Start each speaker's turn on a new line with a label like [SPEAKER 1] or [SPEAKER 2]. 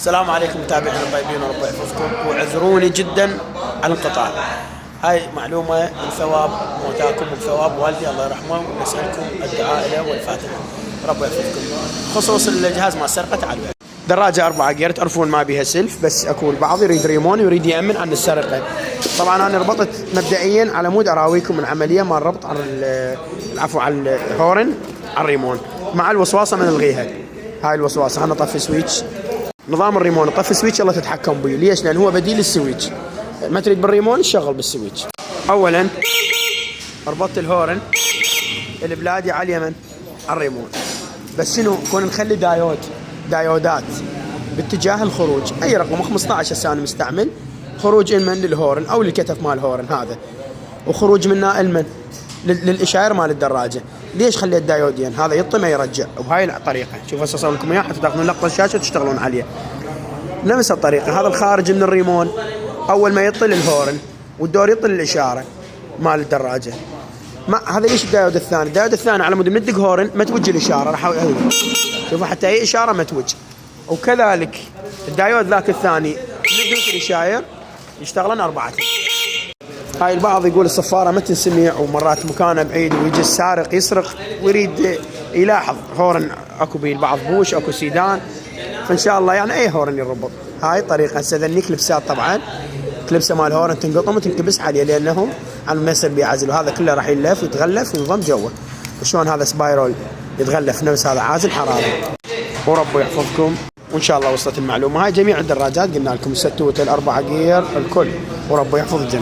[SPEAKER 1] السلام عليكم متابعينا الطيبين وربي يحفظكم، واعذروني جدا على الانقطاع. هاي معلومة من ثواب موتاكم وثواب والدي الله يرحمه، ونسألكم الدعاء له والفاتحة ربي يحفظكم. خصوص الجهاز ما سرقة تعالوا. دراجة 4 جير تعرفون ما بيها سلف، بس اكو البعض يريد ريمون ويريد يأمن عن السرقة. طبعا انا ربطت مبدئيا على مود اراويكم العملية مال ربط على على الهورن على الريمون مع الوصواصة ما نلغيها. هاي الوصواصة انا طفي سويتش نظام الريمون، طفي سويتش يلا تتحكم به. ليش؟ لان هو بديل السويتش، ما تريد بالريمون شغل بالسويتش. اولا ربطت الهورن البلادي على اليمن على الريمون، بس شنو كون نخلي دايودات باتجاه الخروج، اي رقم 15 هسه انا مستعمل خروج المن للهورن او للكتف مال الهورن هذا، وخروج منه المن للاشاره مال الدراجه. ليش خليت دايودين؟ هذا يطي ما يرجع، وبهاي الطريقه شوف هسه اصور لكم اياه حتى تاخذون لقطه الشاشه وتشتغلون عليه. نفس الطريقه هذا الخارج من الريمون اول ما يطي للهورن والدور يطي للاشاره مال الدراجه. ما هذا ليش الدايود الثاني؟ الدايود الثاني على مود ندق هورن ما توجه الاشاره، راح شوفوا حتى اي اشاره ما توجه. وكذلك الدايود ذاك الثاني ندق الاشاير يشتغلون 4. هاي البعض يقول الصفاره ما تنسمع ومرات مكانه بعيد ويجي السارق يسرق ويريد يلاحظ هورن، اكو بيه البعض بوش اكو سيدان، فان شاء الله يعني اي هورن يربط. هاي الطريقه. هسه ذني كلبسات طبعا كلبسه مال هورن تنقطم وتنكبس عليه لانهم على ما يصير بيعزل، وهذا كله راح يلف ويتغلف وينضم جوا. وشلون هذا سبايرول يتغلف نفس هذا عازل حراره. وربي يحفظكم وان شاء الله وصلت المعلومه. هاي جميع الدراجات قلنا لكم الستوت ال4 جير الكل، وربي يحفظ الجميع.